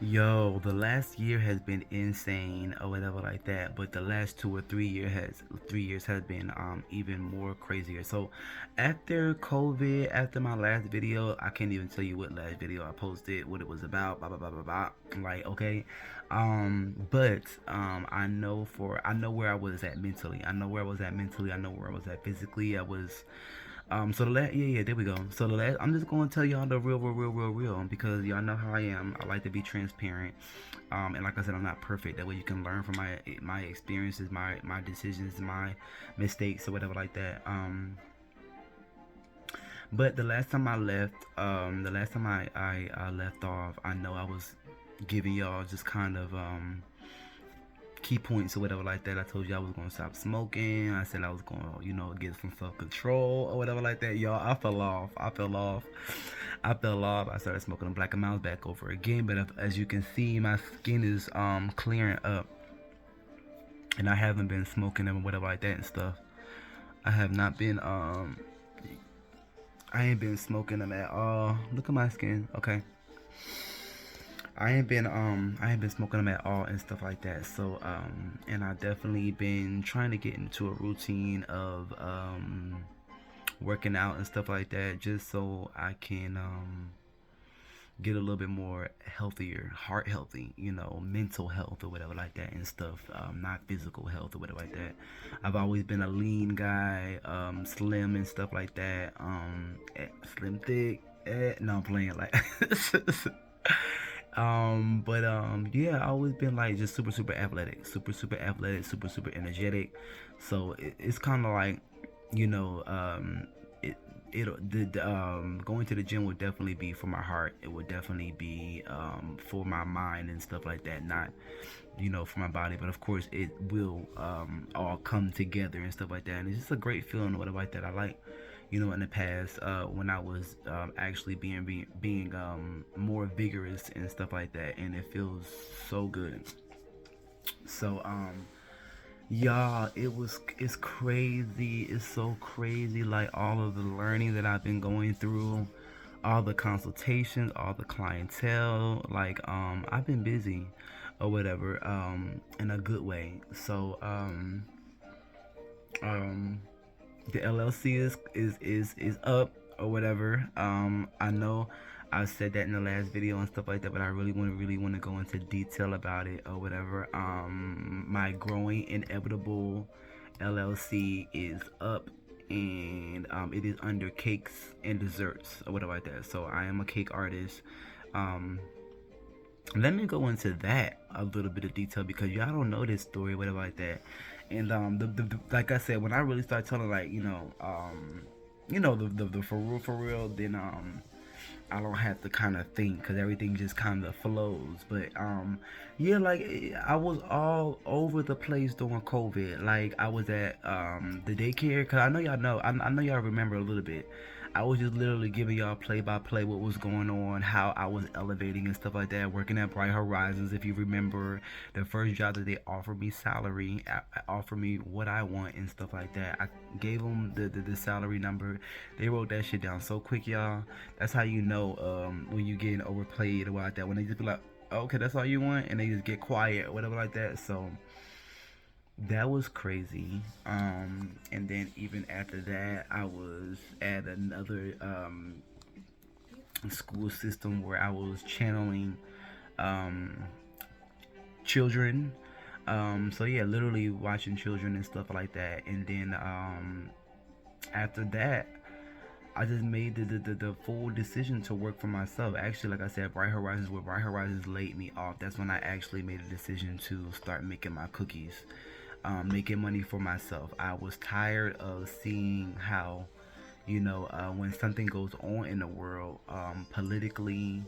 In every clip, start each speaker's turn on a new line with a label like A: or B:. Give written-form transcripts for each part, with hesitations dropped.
A: Yo, the last year has been insane or whatever like that, but the last 2 or 3 years has been even more crazier. So after COVID, after my last video, I can't even tell you what last video I posted, what it was about, blah blah blah blah blah. Like okay, but I know where I was at mentally. I know where I was at mentally. I know where I was at physically. I was so the last, yeah, there we go. So the last, I'm just going to tell y'all the real, because y'all know how I am. I like to be transparent, and like I said, I'm not perfect. That way you can learn from my experiences, my decisions, my mistakes, or whatever like that. But the last time I left off, I know I was giving y'all just kind of key points or whatever like that. I told you I was gonna stop smoking. I said I was gonna, get some self control or whatever like that. Y'all, I fell off. I fell off. I started smoking a black and miles back over again. But as you can see, my skin is clearing up, and I haven't been smoking them or whatever like that and stuff. I have not been I ain't been smoking them at all. Look at my skin. Okay. I ain't been smoking them at all and stuff like that. So and I definitely been trying to get into a routine of working out and stuff like that, just so I can get a little bit more healthier, heart healthy, mental health or whatever like that and stuff. Not physical health or whatever like that. I've always been a lean guy, slim and stuff like that. Slim thick. No, I'm playing like. Yeah, I always been like just super athletic, super athletic, super energetic. So it's kind of like, you know, it going to the gym would definitely be for my heart. It would definitely be for my mind and stuff like that. Not, for my body, but of course it will all come together and stuff like that. And it's just a great feeling, whatever like that. I like, in the past when I was actually being more vigorous and stuff like that, and it feels so good. So y'all, it's crazy. It's so crazy. Like all of the learning that I've been going through, all the consultations, all the clientele. Like I've been busy or whatever in a good way. So um the LLC is up or whatever. I know I said that in the last video and stuff like that, but I really want to go into detail about it or whatever. My growing inevitable LLC is up, and it is under cakes and desserts or whatever like that. So I am a cake artist. Um, Let me go into that a little bit of detail because y'all don't know this story, whatever like that. And like I said, when I really start telling like the for real, then I don't have to kind of think because everything just kind of flows. But yeah, like I was all over the place during COVID. Like I was at the daycare because I know y'all remember a little bit. I was just literally giving y'all play by play what was going on, how I was elevating and stuff like that. Working at Bright Horizons, if you remember, the first job that they offered me salary, offered me what I want and stuff like that. I gave them the salary number. They wrote that shit down so quick, y'all. That's how you know when you getting overplayed or like that. When they just be like, okay, that's all you want, and they just get quiet or whatever like that. So that was crazy. And then even after that, I was at another school system where I was channeling um, children. So yeah, literally watching children and stuff like that. And then after that, I just made the full decision to work for myself. Actually, like I said, Bright Horizons laid me off. That's when I actually made a decision to start making my cookies, making money for myself. I was tired of seeing how, when something goes on in the world, politically,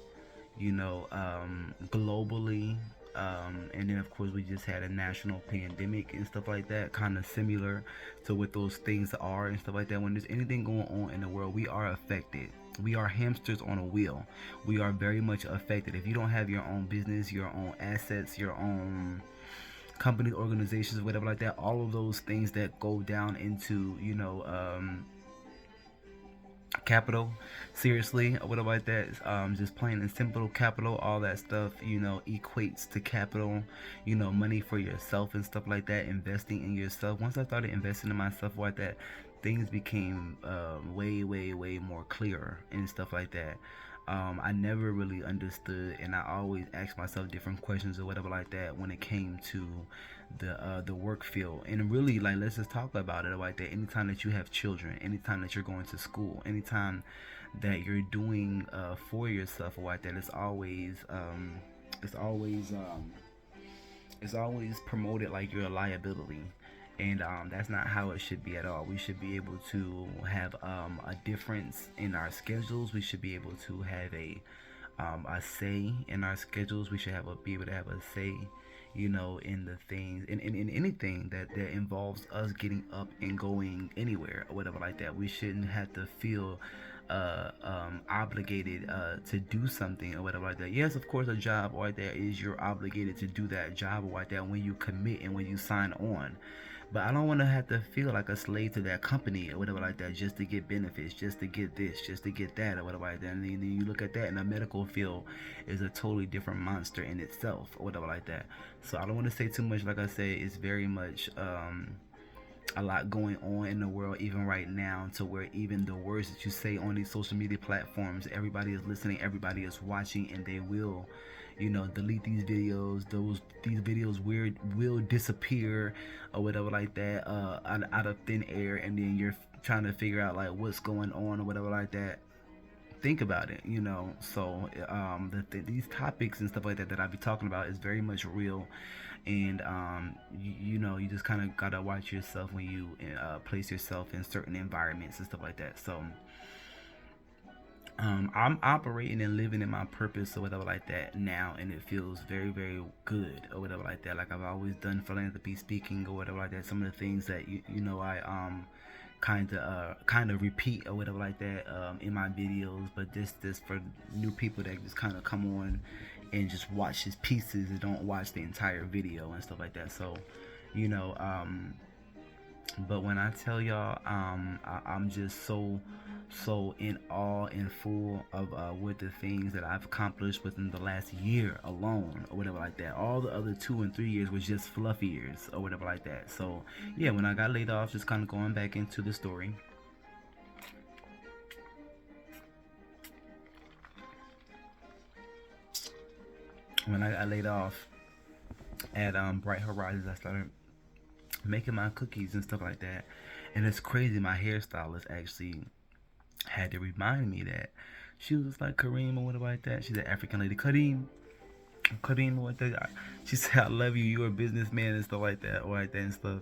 A: globally, and then of course we just had a national pandemic and stuff like that, kind of similar to what those things are and stuff like that. When there's anything going on in the world, we are affected. We are hamsters on a wheel. We are very much affected. If you don't have your own business, your own assets, your own companies, organizations, whatever like that, all of those things that go down into capital seriously or whatever like that. Just plain and simple capital, all that stuff, equates to capital, money for yourself and stuff like that, investing in yourself. Once I started investing in myself like that, things became way, way, way more clearer and stuff like that. I never really understood, and I always asked myself different questions or whatever like that when it came to the work field. And really, like, let's just talk about it like that. Anytime that you have children, anytime that you're going to school, anytime that you're doing for yourself or like that, it's always it's always promoted like you're a liability. And that's not how it should be at all. We should be able to have a difference in our schedules. We should be able to have a say in our schedules. We should be able to have a say, in the things, in anything that involves us getting up and going anywhere or whatever like that. We shouldn't have to feel obligated to do something or whatever like that. Yes, of course, a job like that is you're obligated to do that job like that when you commit and when you sign on. But I don't want to have to feel like a slave to that company or whatever like that just to get benefits, just to get this, just to get that or whatever like that. And then you look at that, and the medical field is a totally different monster in itself or whatever like that. So I don't want to say too much. Like I say, it's very much a lot going on in the world even right now, to where even the words that you say on these social media platforms, everybody is listening, everybody is watching, and they will delete these videos. These videos will disappear or whatever like that, out of thin air, and then you're trying to figure out like what's going on or whatever like that. Think about it, so these topics and stuff like that I be talking about is very much real. And you just kind of gotta watch yourself when you place yourself in certain environments and stuff like that. So I'm operating and living in my purpose or whatever like that now, and it feels very, very good or whatever like that. Like I've always done philanthropy, speaking or whatever like that. Some of the things that I kind of repeat or whatever like that in my videos, but this for new people that just kind of come on and just watch his pieces and don't watch the entire video and stuff like that. So you know but when I tell y'all, I'm just so in awe and full of with the things that I've accomplished within the last year alone or whatever like that. All the other 2 and 3 years was just fluff years or whatever like that. So yeah, when I got laid off, just kind of going back into the story. When I got laid off at Bright Horizons, I started making my cookies and stuff like that. And it's crazy, my hairstylist actually had to remind me that. She was like, Kareem or whatever like that. She's an African lady. Kareem, what that? She said, I love you. You're a businessman and stuff like that, or like that and stuff.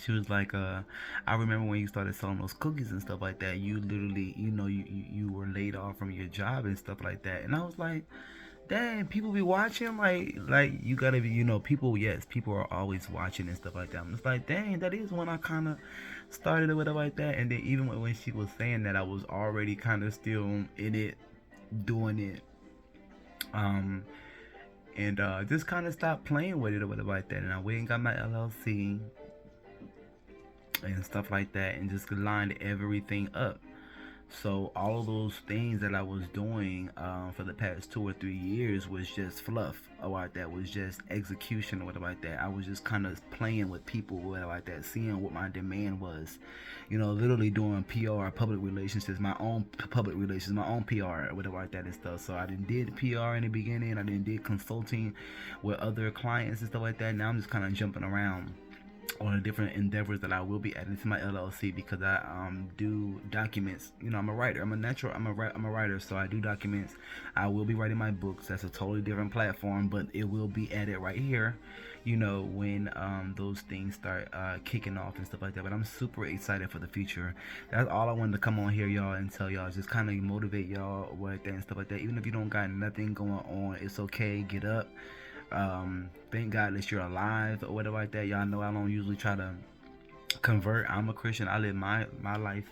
A: She was like, I remember when you started selling those cookies and stuff like that. You literally, you were laid off from your job and stuff like that. And I was like, dang, people be watching, like you gotta be, people. Yes, people are always watching and stuff like that. I'm just like, dang, that is when I kind of started or whatever like that. And then even when she was saying that, I was already kind of still in it, doing it, and just kind of stopped playing with it or whatever like that. And I went and got my LLC and stuff like that, and just lined everything up. So all of those things that I was doing for the past 2 or 3 years was just fluff or like that, was just execution or whatever like that. I was just kind of playing with people or whatever like that, seeing what my demand was, literally doing PR, public relationships, my own public relations, my own PR or whatever like that and stuff. So I did PR in the beginning, I did consulting with other clients and stuff like that. Now I'm just kind of jumping around on the different endeavors that I will be adding to my LLC, because I do documents. I'm a writer. I'm a writer, so I do documents. I will be writing my books. That's a totally different platform, but it will be added right here. When those things start kicking off and stuff like that. But I'm super excited for the future. That's all I wanted to come on here, y'all, and tell y'all. Just kind of motivate y'all with that and stuff like that. Even if you don't got nothing going on, it's okay. Get up. Thank God that you're alive or whatever like that. Y'all know I don't usually try to convert. I'm a Christian. I live my life,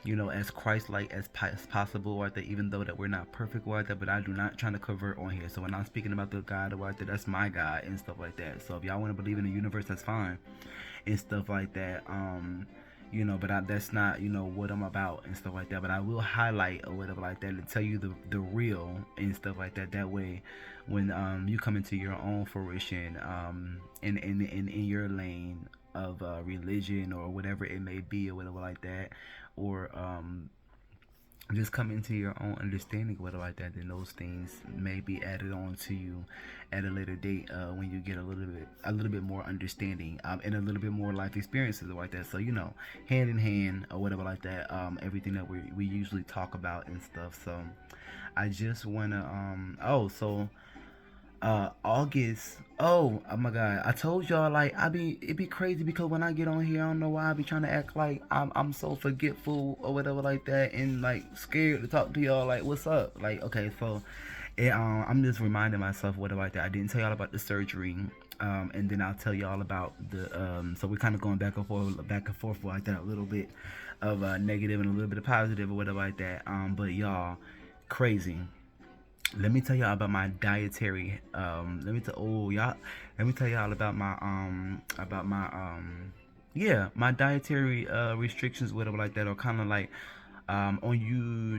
A: as Christ-like as possible like that, even though that we're not perfect like that, but I do not try to convert on here. So when I'm speaking about the God or like that, that's my God and stuff like that. So if y'all want to believe in the universe, that's fine and stuff like that. But that's not what I'm about and stuff like that. But I will highlight or whatever like that and tell you the real and stuff like that. That way, when you come into your own fruition, in your lane of religion or whatever it may be or whatever like that, or just come into your own understanding whether like that, then those things may be added on to you at a later date, when you get a little bit more understanding, and a little bit more life experiences like that. So hand in hand or whatever like that, everything that we usually talk about and stuff. So I just wanna so August. Oh my God! I told y'all, like, it be crazy because when I get on here, I don't know why I be trying to act like I'm so forgetful or whatever like that, and like scared to talk to y'all. Like, what's up? Like, okay, so I'm just reminding myself whatever like that. I didn't tell y'all about the surgery. And then I'll tell y'all about the so we're kind of going back and forth like that, a little bit of negative and a little bit of positive or whatever like that. But y'all, crazy. Let me tell y'all about my dietary. Let me tell y'all about my yeah, my dietary restrictions, whatever like that, or kind of like on you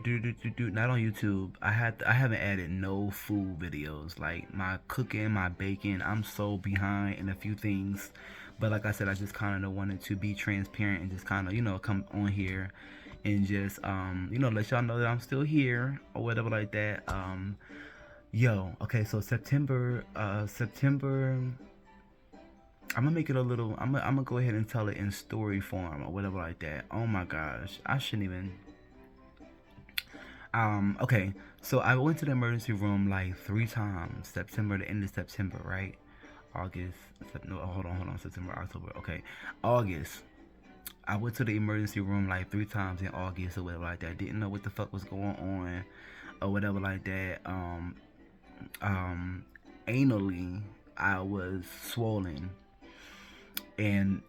A: not on YouTube. I haven't added no food videos, like my cooking, my baking. I'm so behind in a few things, but like I said, I just kind of wanted to be transparent and just kind of come on here and just let y'all know that I'm still here or whatever like that. Okay, so September, I'm gonna make it a little. I'm gonna go ahead and tell it in story form or whatever like that. Oh my gosh, I shouldn't even. Okay, so I went to the emergency room like 3 times. September, the end of September, right? August. No, hold on. September, October. Okay, August. I went to the emergency room like 3 times in August or whatever like that. Didn't know what the fuck was going on or whatever like that. Um, Anally, I was swollen, and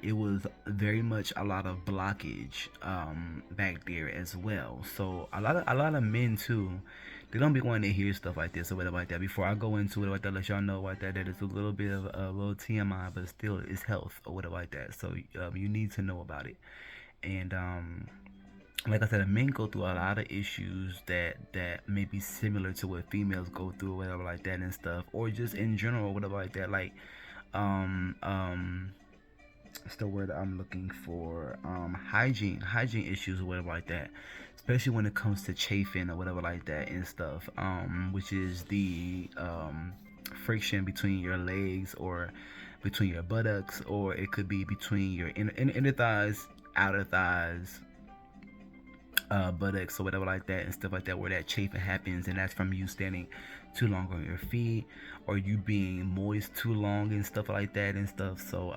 A: it was very much a lot of blockage back there as well. So a lot of men too, they don't be wanting to hear stuff like this or whatever like that. Before I go into it like that, let y'all know like that it's a little bit of a little TMI, but still it's health or whatever like that. So you need to know about it. And like I said, men go through a lot of issues that may be similar to what females go through, or whatever like that and stuff, or just in general, whatever like that. Like, um, um, it's the word I'm looking for. Hygiene issues or whatever like that, especially when it comes to chafing or whatever like that and stuff. Which is the friction between your legs or between your buttocks, or it could be between your inner thighs, outer thighs, buttocks or whatever like that and stuff like that, where that chafing happens, and that's from you standing too long on your feet or you being moist too long and stuff like that and stuff. So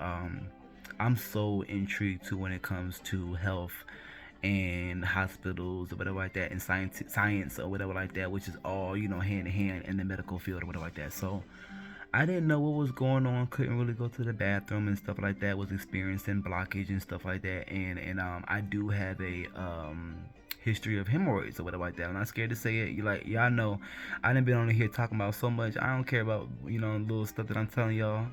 A: I'm so intrigued to when it comes to health and hospitals or whatever like that, and science or whatever like that, which is all hand in hand in the medical field or whatever like that. So I didn't know what was going on. Couldn't really go to the bathroom and stuff like that. Was experiencing blockage and stuff like that. And I do have a history of hemorrhoids or whatever like that. I'm not scared to say it. You like y'all know, I done been on here talking about so much. I don't care about little stuff that I'm telling y'all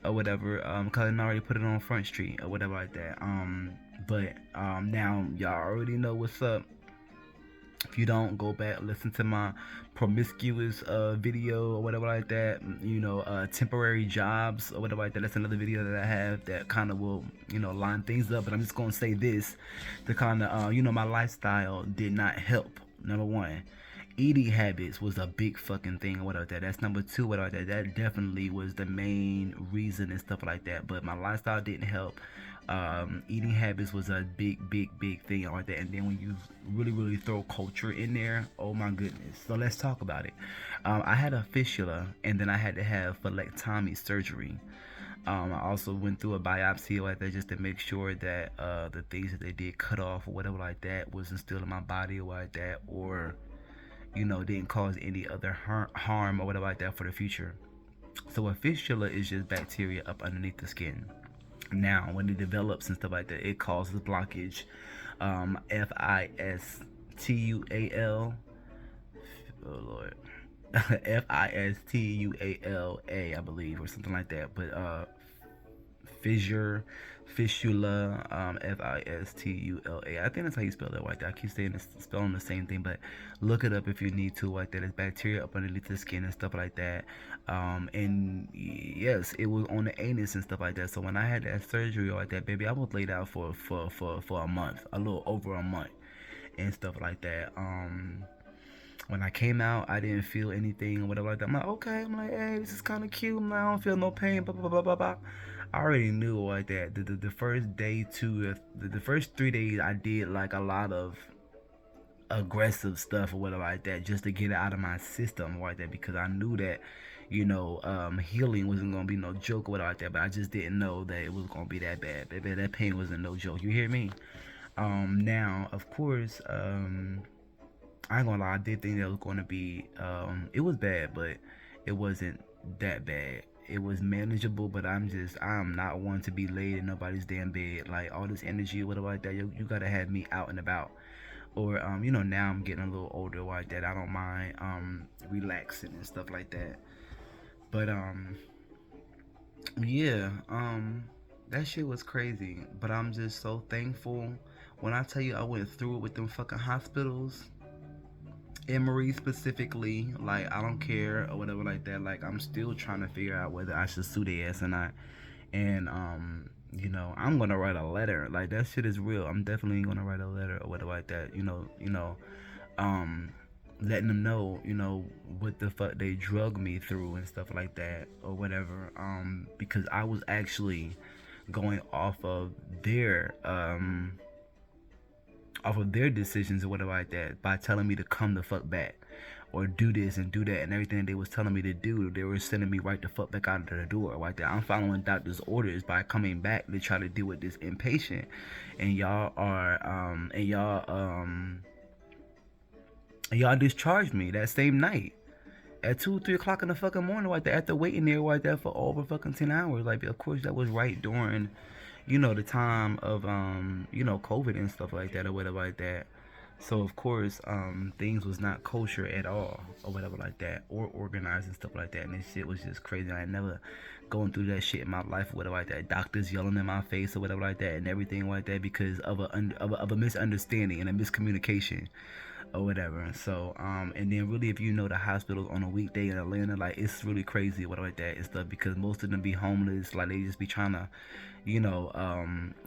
A: or whatever. Cause I already put it on Front Street or whatever like that. But now y'all already know what's up. If you don't, go back listen to my promiscuous video or whatever like that, temporary jobs or whatever like that. That's another video that I have that kind of will line things up. But I'm just gonna say this, the kind of my lifestyle did not help. Number one, eating habits was a big fucking thing or whatever that. That's number two, whatever that definitely was the main reason and stuff like that. But my lifestyle didn't help. Eating habits was a big thing like that. And then when you really throw culture in there, oh my goodness. So let's talk about it. I had a fistula, and then I had to have phyllectomy surgery. I also went through a biopsy like that just to make sure that the things that they did cut off or whatever like that wasn't still in my body or like that, or didn't cause any other harm or whatever like that for the future. So a fistula is just bacteria up underneath the skin. Now, when it develops and stuff like that, it causes blockage. Fistual. Oh Lord. Fistuala, I believe, or something like that. But fistula, Fistula. I think that's how you spell it like that. I keep saying this, spelling the same thing, but look it up if you need to. Like that, it's bacteria up underneath the skin and stuff like that. And yes, it was on the anus and stuff like that. So when I had that surgery like that, baby, I was laid out for a month, a little over a month, and stuff like that. When I came out, I didn't feel anything or whatever like that. I'm like, okay. I'm like, hey, this is kind of cute. I'm like, I don't feel no pain. Blah blah blah blah blah. I already knew like that. The first day two, the first 3 days, I did like a lot of aggressive stuff or whatever like that, just to get it out of my system like that, because I knew that, healing wasn't gonna be no joke or whatever like that. But I just didn't know that it was gonna be that bad. Baby, that pain wasn't no joke. You hear me? Now, of course, I ain't gonna lie, I did think that was gonna be it was bad, but it wasn't that bad. It was manageable, but I'm not one to be laid in nobody's damn bed. Like all this energy or whatever like that, you gotta have me out and about. Or now I'm getting a little older like that. I don't mind relaxing and stuff like that. But yeah, that shit was crazy. But I'm just so thankful. When I tell you I went through it with them fucking hospitals, Emory specifically, like I don't care or whatever like that. Like I'm still trying to figure out whether I should sue their ass or not. And I'm gonna write a letter. Like that shit is real. I'm definitely gonna write a letter or whatever like that. Um, letting them know, what the fuck they drug me through and stuff like that or whatever. Because I was actually going off of their decisions or whatever like that, by telling me to come the fuck back or do this and do that, and everything they was telling me to do, they were sending me right the fuck back out of the door like that. I'm following doctor's orders by coming back to try to deal with this inpatient, and y'all discharged me that same night at 2, 3 o'clock in the fucking morning like that, after waiting there like that for over fucking 10 hours. Like, of course that was right during the time of COVID and stuff like that or whatever like that. So of course things was not kosher at all or whatever like that, or organized and stuff like that. And this shit was just crazy. I never going through that shit in my life or whatever like that. Doctors yelling in my face or whatever like that and everything like that, because of a misunderstanding and a miscommunication or whatever. So and then really, if you know the hospitals on a weekday in Atlanta, like it's really crazy or whatever like that and stuff, because most of them be homeless. Like they just be trying to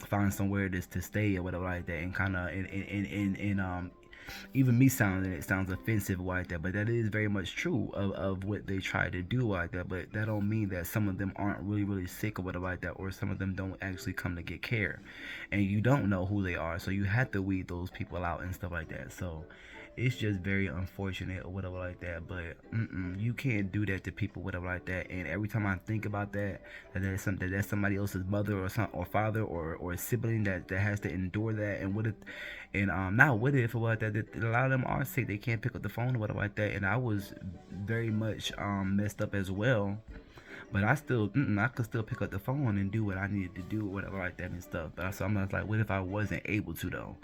A: find somewhere to stay or whatever like that, and kind of and even me sounding it sounds offensive like that, but that is very much true of what they try to do like that. But that don't mean that some of them aren't really really sick or whatever like that, or some of them don't actually come to get care, and you don't know who they are, so you have to weed those people out and stuff like that. So it's just very unfortunate or whatever like that. But you can't do that to people whatever like that. And every time I think about that's somebody else's mother or son or father or a sibling that has to endure that. And what if, and not what if or what that, a lot of them are sick, they can't pick up the phone or whatever like that. And I was very much messed up as well, but I could still pick up the phone and do what I needed to do, whatever like that and stuff. But so I'm just like, what if I wasn't able to though?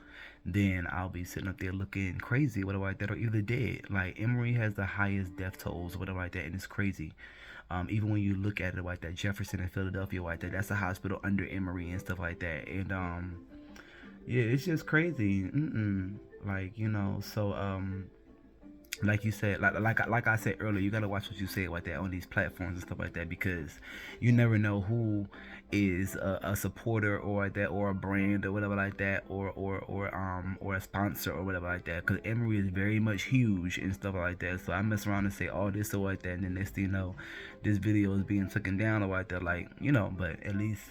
A: Then I'll be sitting up there looking crazy, whatever like that, or either dead. Like Emory has the highest death tolls, whatever like that, and it's crazy. Even when you look at it like that, Jefferson and Philadelphia like that, that's a hospital under Emory and stuff like that. And yeah, it's just crazy. Like so like you said, like I said earlier, you gotta watch what you say like that on these platforms and stuff like that, because you never know who is a supporter or that, or a brand or whatever like that, or a sponsor or whatever like that. Because Emory is very much huge and stuff like that. So I mess around and say all this or like that, and then next thing you know, this video is being taken down or like that, But at least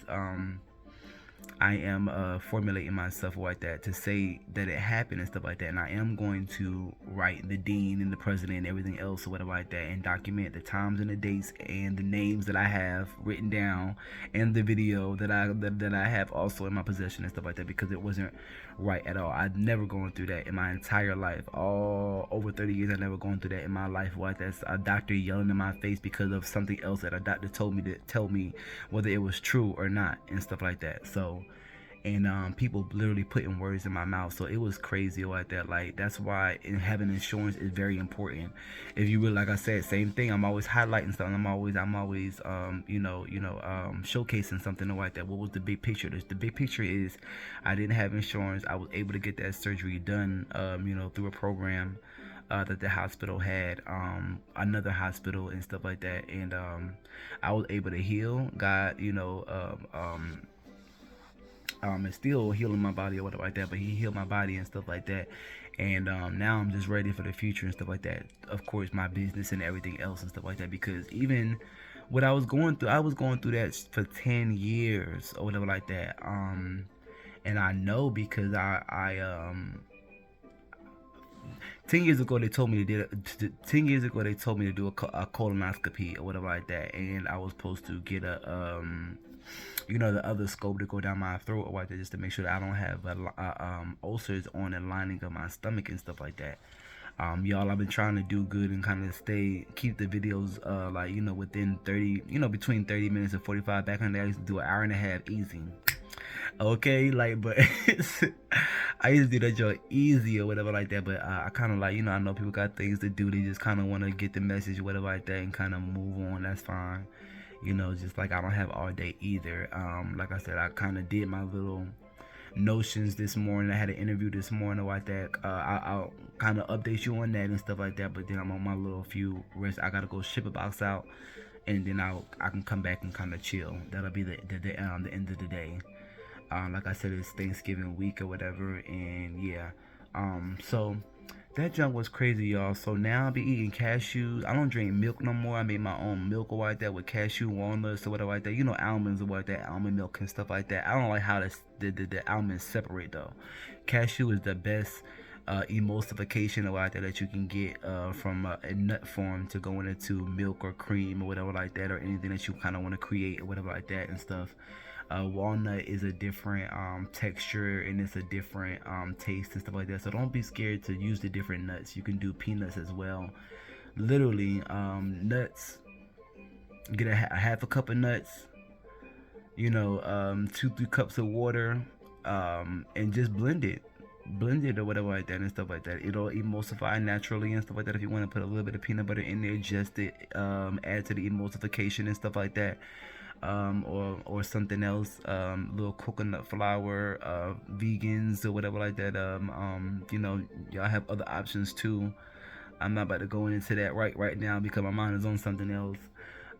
A: I am formulating myself like that to say that it happened and stuff like that, and I am going to write the dean and the president and everything else or whatever like that, and document the times and the dates and the names that I have written down, and the video that I have also in my possession and stuff like that, because it wasn't right at all. I've never gone through that in my entire life. All over 30 years, I've never gone through that in my life. Like that's a doctor yelling in my face because of something else that a doctor told me to tell me whether it was true or not and stuff like that. So, and people literally putting words in my mouth. So it was crazy like that. Like that's why having insurance is very important. If you really, like I said, same thing. I'm always highlighting something. I'm always showcasing something like that. What was the big picture? The big picture is I didn't have insurance. I was able to get that surgery done, through a program that the hospital had, another hospital and stuff like that, and I was able to heal. God, is still healing my body or whatever like that, but He healed my body and stuff like that. And now I'm just ready for the future and stuff like that. Of course, my business and everything else and stuff like that. Because even what I was going through that for 10 years or whatever like that. And I know because I 10 years ago they told me to do 10 years ago they told me to do a colonoscopy or whatever like that, and I was supposed to get the other scope to go down my throat or like that, just to make sure that I don't have ulcers on the lining of my stomach and stuff like that. Y'all, I've been trying to do good and kind of keep the videos within 30, between 30 minutes and 45. Back in the day, I used to do an hour and a half easy. Okay, like, but I used to do that joke easy or whatever like that. But I kind of like, I know people got things to do. They just kind of want to get the message or whatever like that and kind of move on. That's fine. Just like I don't have all day either. Like I said, I kind of did my little notions this morning. I had an interview this morning like that. I'll kind of update you on that and stuff like that. But then I'm on my little few rest. I gotta go ship a box out, and then I can come back and kind of chill. That'll be the end of the day. Like I said, it's Thanksgiving week or whatever, and yeah. So that junk was crazy, y'all. So now I'll be eating cashews. I don't drink milk no more. I made my own milk or like that with cashew walnuts or whatever like that. Almonds or like that, almond milk and stuff like that. I don't like how the almonds separate though. Cashew is the best emulsification or like that you can get from a nut form to go into milk or cream or whatever like that, or anything that you kind of want to create or whatever like that and stuff. Walnut is a different texture, and it's a different taste and stuff like that. So don't be scared to use the different nuts. You can do peanuts as well. Literally, nuts. Get a half a cup of nuts. 2-3 cups of water, and just blend it or whatever like that and stuff like that. It'll emulsify naturally and stuff like that. If you want to put a little bit of peanut butter in there, just it, add to the emulsification and stuff like that. Or something else, little coconut flour, vegans or whatever like that. Y'all have other options too. I'm not about to go into that right now because my mind is on something else.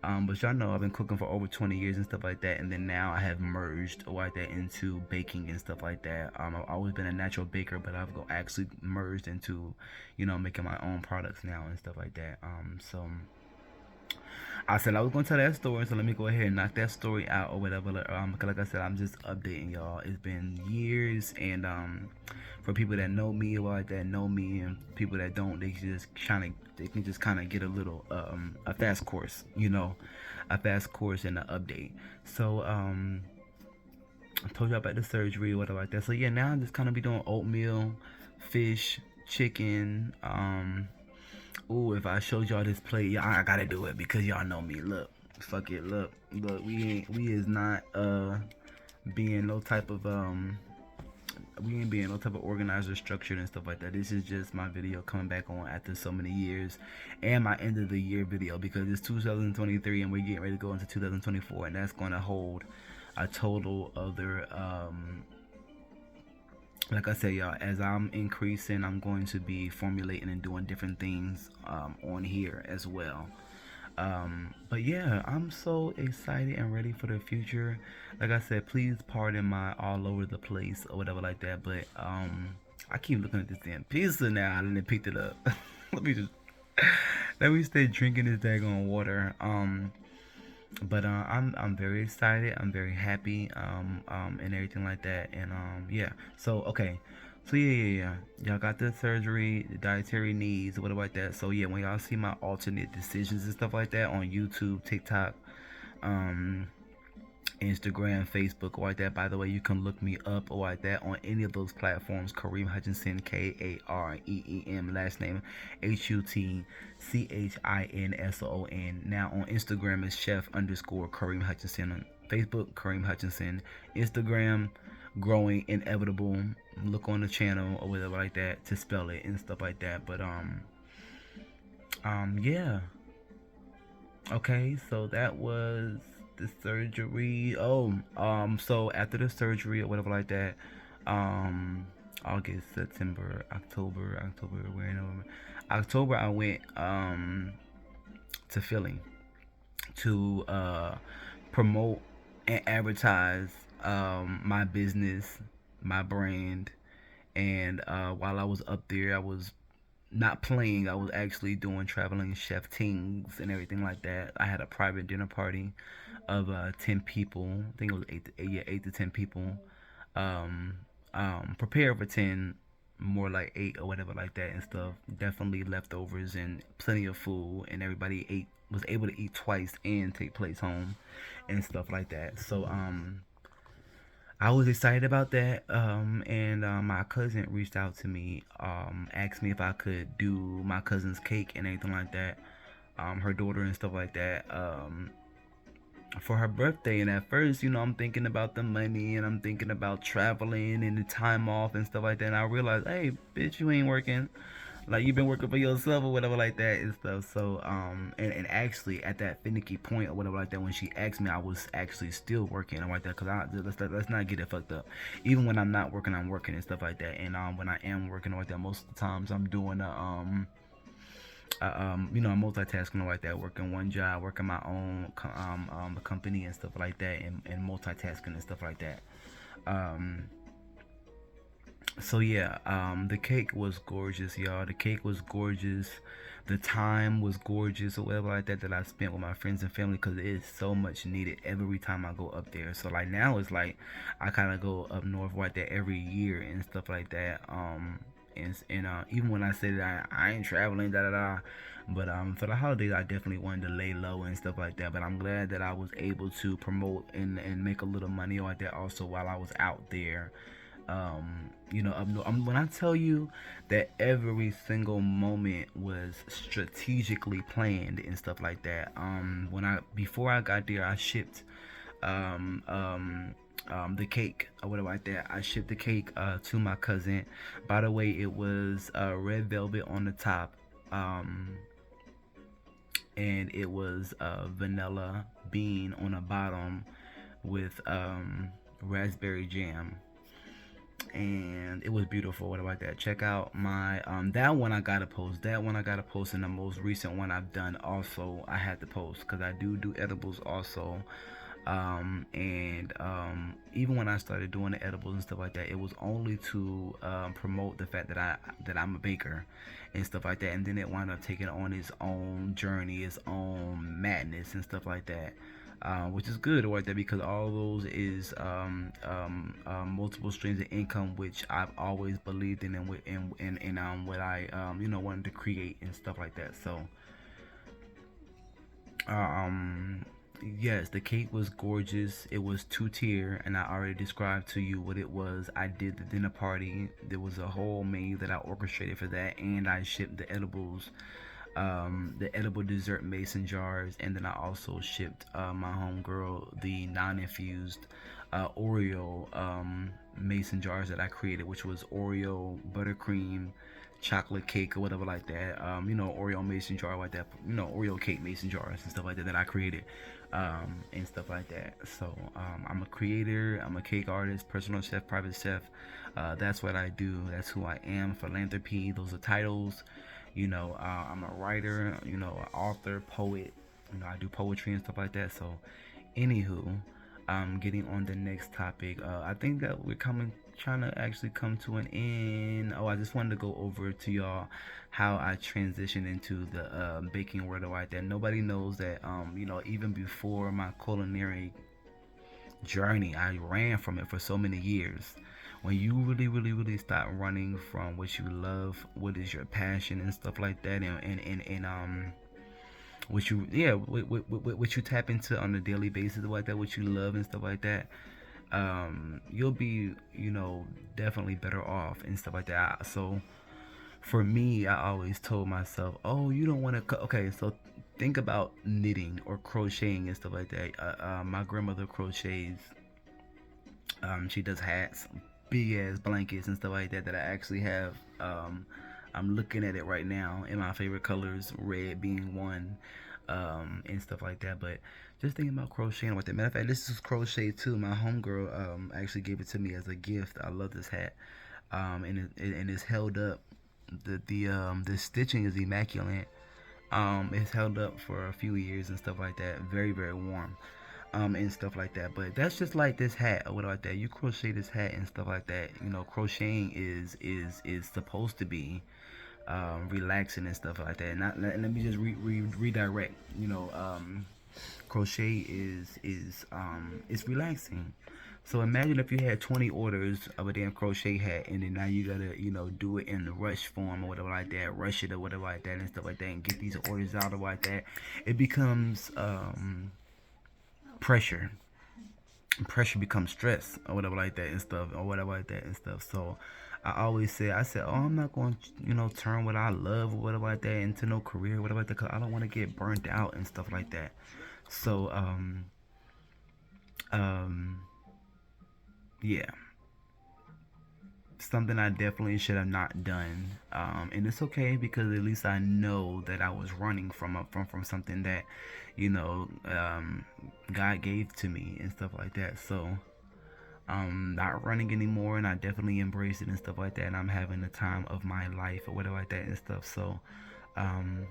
A: But y'all know I've been cooking for over 20 years and stuff like that, and then now I have merged like that into baking and stuff like that. I've always been a natural baker, but I've actually merged into, making my own products now and stuff like that. So I said I was gonna tell that story, so let me go ahead and knock that story out or whatever. Like I said, I'm just updating y'all. It's been years, and for people that know me or like that know me, and people that don't, they can just kind of get a little a fast course, a fast course and an update. So I told you about the surgery or whatever like that. So yeah, now I'm just kind of be doing oatmeal, fish, chicken. Ooh, if I showed y'all this plate, y'all, I gotta do it because y'all know me. Look, fuck it. Look. We is not being no type of we ain't being no type of organizer, structured and stuff like that. This is just my video coming back on after so many years, and my end of the year video because it's 2023 and we're getting ready to go into 2024, and that's going to hold a total other like I said, y'all, as I'm increasing, I'm going to be formulating and doing different things on here as well. But yeah, I'm so excited and ready for the future. Like I said, please pardon my all over the place or whatever like that. But I keep looking at this damn pizza now. I didn't pick it up. let me stay drinking this daggone water. But I'm very excited. I'm very happy, and everything like that. And yeah. So okay. So yeah. Y'all got the surgery, the dietary needs, whatever like that. So yeah, when y'all see my alternate decisions and stuff like that on YouTube, TikTok, Instagram, Facebook, or like that. By the way, you can look me up or like that on any of those platforms. Kareem Hutchinson, Kareem, last name HutChinson. Now on Instagram is chef_Kareem Hutchinson. On Facebook, Kareem Hutchinson. Instagram, growing inevitable. Look on the channel or whatever like that to spell it and stuff like that. But yeah. Okay, so that was the surgery. Oh, so after the surgery or whatever like that, um, August, September, October, where November, October, I went to Philly to promote and advertise my business, my brand, and while I was up there, I was not playing. I was actually doing traveling chef things and everything like that. I had a private dinner party of 10 people. I think it was yeah, 8 to 10 people. Um, prepared for 10, more like 8 or whatever like that and stuff. Definitely leftovers and plenty of food, and everybody ate was able to eat twice and take plates home and stuff like that. So I was excited about that. And my cousin reached out to me, asked me if I could do my cousin's cake and anything like that. Her daughter and stuff like that. For her birthday. And at first, I'm thinking about the money and I'm thinking about traveling and the time off and stuff like that. And I realized, hey, bitch, you ain't working. Like you've been working for yourself or whatever like that and stuff. So and actually at that finicky point or whatever like that, when she asked me, I was actually still working and like that, because let's not get it fucked up. Even when I'm not working, I'm working and stuff like that. And when I am working like that, most of the times I'm doing I'm multitasking like that, working one job, working my own company and stuff like that, and multitasking and stuff like that. Um, so yeah, the cake was gorgeous, y'all. The cake was gorgeous. The time was gorgeous or whatever like that I spent with my friends and family, because it is so much needed every time I go up there. So like now it's like I kind of go up north like that every year and stuff like that. And even when I said that I ain't traveling, da da da. But for the holidays, I definitely wanted to lay low and stuff like that. But I'm glad that I was able to promote and make a little money like that also while I was out there. Up north. When I tell you that every single moment was strategically planned and stuff like that. When I before I got there, I shipped um, um, the cake or whatever like that. I shipped the cake to my cousin. By the way, it was red velvet on the top, um, and it was vanilla bean on the bottom with raspberry jam, and it was beautiful. What about that? Check out my that one I gotta post. That one I gotta post, and the most recent one I've done also I had to post, because I do edibles also. And even when I started doing the edibles and stuff like that, it was only to promote the fact that I'm a baker and stuff like that. And then it wound up taking on its own journey, its own madness and stuff like that. Which is good right there, because all those is multiple streams of income, which I've always believed in, and what I wanted to create and stuff like that. So um yes, the cake was gorgeous. It was two-tier, and I already described to you what it was. I did the dinner party. There was a whole menu that I orchestrated for that, and I shipped the edibles, the edible dessert mason jars, and then I also shipped my homegirl the non-infused Oreo mason jars that I created, which was Oreo buttercream chocolate cake or whatever like that. Oreo mason jar like that. Oreo cake mason jars and stuff like that that I created, and stuff like that. So I'm a creator. I'm a cake artist, personal chef, private chef. That's what I do. That's who I am. Philanthropy. Those are titles. I'm a writer. An author, poet. I do poetry and stuff like that. So, anywho, getting on the next topic. I think that trying to actually come to an end. Oh, I just wanted to go over to y'all how I transitioned into the baking world like that. Nobody knows that, even before my culinary journey, I ran from it for so many years. When you really, really, really start running from what you love, what is your passion and stuff like that, and what you yeah what you tap into on a daily basis like that, what you love and stuff like that, you'll be definitely better off and stuff like that. So for me, I always told myself, oh, you don't want to okay, so think about knitting or crocheting and stuff like that. My grandmother crochets She does hats, big ass blankets and stuff like that that I actually have. I'm looking at it right now in my favorite colors, red being one, and stuff like that. But just thinking about crocheting with it. Matter of fact, this is crochet too. My homegirl actually gave it to me as a gift. I love this hat, and it's held up. The stitching is immaculate. It's held up for a few years and stuff like that. Very very warm, and stuff like that. But that's just like this hat or whatever like that. You crochet this hat and stuff like that. You know, crocheting is supposed to be relaxing and stuff like that. And let me just redirect. You know, crochet is it's relaxing. So imagine if you had 20 orders of a damn crochet hat, and then now you gotta, do it in the rush form or whatever like that, rush it or whatever like that and stuff like that, and get these orders out or like that. It becomes pressure. Pressure becomes stress or whatever like that and stuff, or whatever like that and stuff. So I said, oh, I'm not going to, turn what I love or whatever like that into no career, whatever like that, because I don't want to get burnt out and stuff like that. So, um, yeah, something I definitely should have not done. And it's okay because at least I know that I was running from something that, God gave to me and stuff like that. So, not running anymore, and I definitely embrace it and stuff like that. And I'm having the time of my life or whatever like that and stuff. So, um,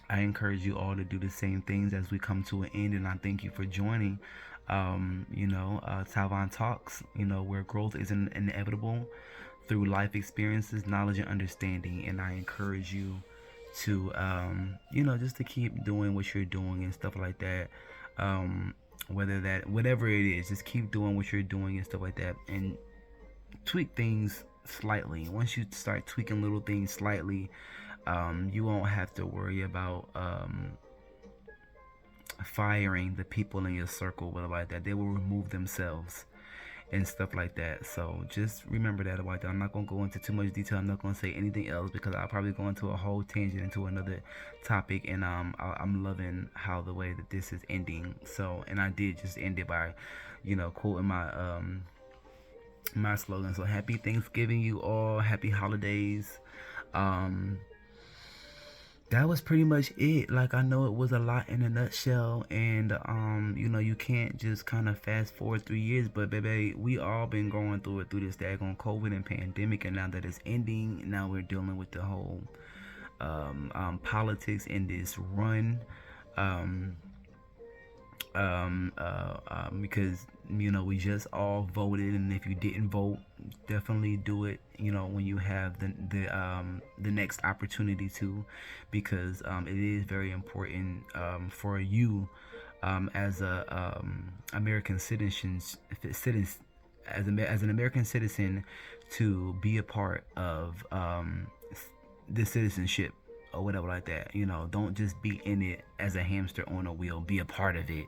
A: I encourage you all to do the same things as we come to an end, and I thank you for joining. Talvon Talks, where growth is inevitable through life experiences, knowledge, and understanding. And I encourage you to, just to keep doing what you're doing and stuff like that. Whatever it is, just keep doing what you're doing and stuff like that, and tweak things slightly. Once you start tweaking little things slightly, you won't have to worry about firing the people in your circle, whatever like that. They will remove themselves and stuff like that. So just remember that about that. I'm not gonna go into too much detail. I'm not gonna say anything else because I'll probably go into a whole tangent into another topic. And I'm loving how the way that this is ending. So, and I did just end it by, quoting my slogan. So happy Thanksgiving, you all. Happy holidays. Um, that was pretty much it. Like, I know it was a lot in a nutshell, and you can't just kind of fast forward 3 years, but baby, we all been going through it, through this daggone COVID and pandemic, and now that it's ending, now we're dealing with the whole politics in this run. um, because we just all voted, and if you didn't vote, definitely do it. When you have the next opportunity to, because it is very important for you as a American citizen as an American citizen to be a part of the citizenship or whatever like that. Don't just be in it as a hamster on a wheel. Be a part of it,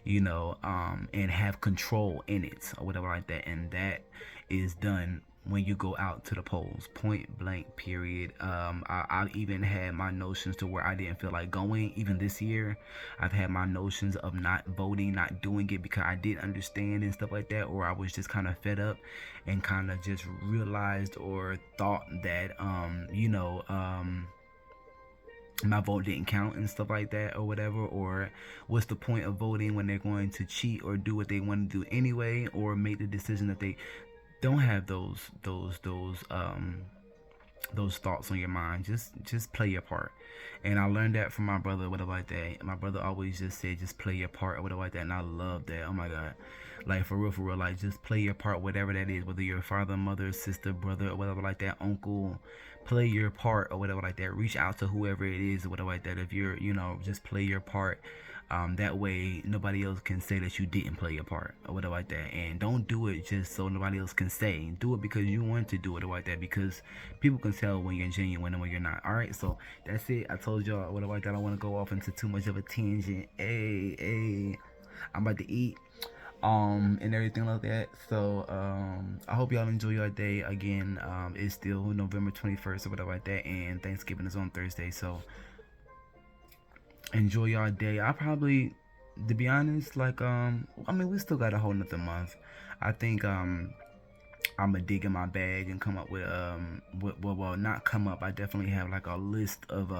A: and have control in it or whatever like that. And that is done when you go out to the polls, point blank, period. I've even had my notions to where I didn't feel like going. Even this year, I've had my notions of not voting, not doing it because I didn't understand and stuff like that, or I was just kind of fed up and kind of just realized or thought that, my vote didn't count and stuff like that or whatever, or what's the point of voting when they're going to cheat or do what they want to do anyway, or make the decision that they don't have those thoughts on your mind. Just play your part. And I learned that from my brother, whatever like that. My brother always just said, just play your part or whatever like that, and I love that. Oh my god, like for real, like just play your part, whatever that is, whether you're a father, mother, sister, brother, or whatever like that, uncle. Play your part or whatever like that. Reach out to whoever it is or whatever like that. If you're, just play your part. That way nobody else can say that you didn't play your part or whatever like that. And don't do it just so nobody else can say. Do it because you want to do it or like that, because people can tell when you're genuine and when you're not. All right, so that's it. I told y'all whatever like that. I don't want to go off into too much of a tangent. Hey, I'm about to eat and everything like that. So I hope y'all enjoy your day. Again, it's still November 21st or whatever like that, and Thanksgiving is on Thursday. So enjoy your day. I probably To be honest, like I mean, we still got a whole nother month. I think I'm gonna dig in my bag and come up with well, not come up. I definitely have like a list of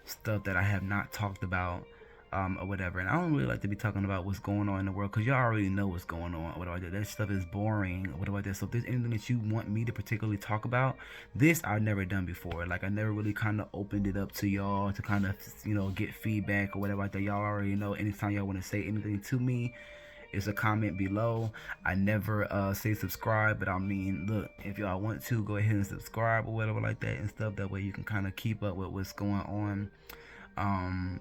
A: stuff that I have not talked about, or whatever. And I don't really like to be talking about what's going on in the world because y'all already know what's going on. What do I do? That stuff is boring. What do I do? So if there's anything that you want me to particularly talk about, this I've never done before. Like I never really kind of opened it up to y'all to kind of get feedback or whatever like that. Y'all already know. Anytime y'all want to say anything to me, it's a comment below. I never say subscribe, but I mean, look, if y'all want to, go ahead and subscribe or whatever like that and stuff. That way you can kind of keep up with what's going on,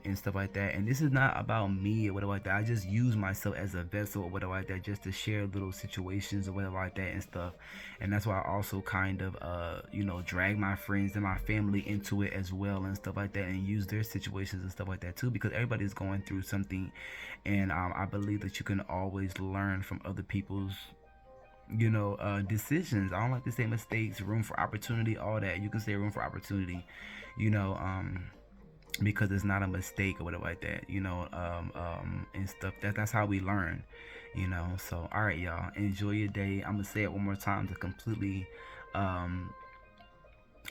A: and stuff like that. And this is not about me or whatever like that. I just use myself as a vessel or whatever like that, just to share little situations or whatever like that and stuff. And that's why I also kind of drag my friends and my family into it as well and stuff like that, and use their situations and stuff like that too, because everybody's going through something. And I believe that you can always learn from other people's decisions. I don't like to say mistakes, room for opportunity, all that. You can say room for opportunity, you know um because it's not a mistake or whatever like that, and stuff. That's how we learn, So, all right, y'all, enjoy your day. I'm gonna say it one more time to completely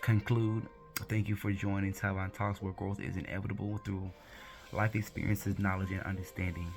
A: conclude. Thank you for joining Taiwan Talks, where growth is inevitable through life experiences, knowledge, and understanding.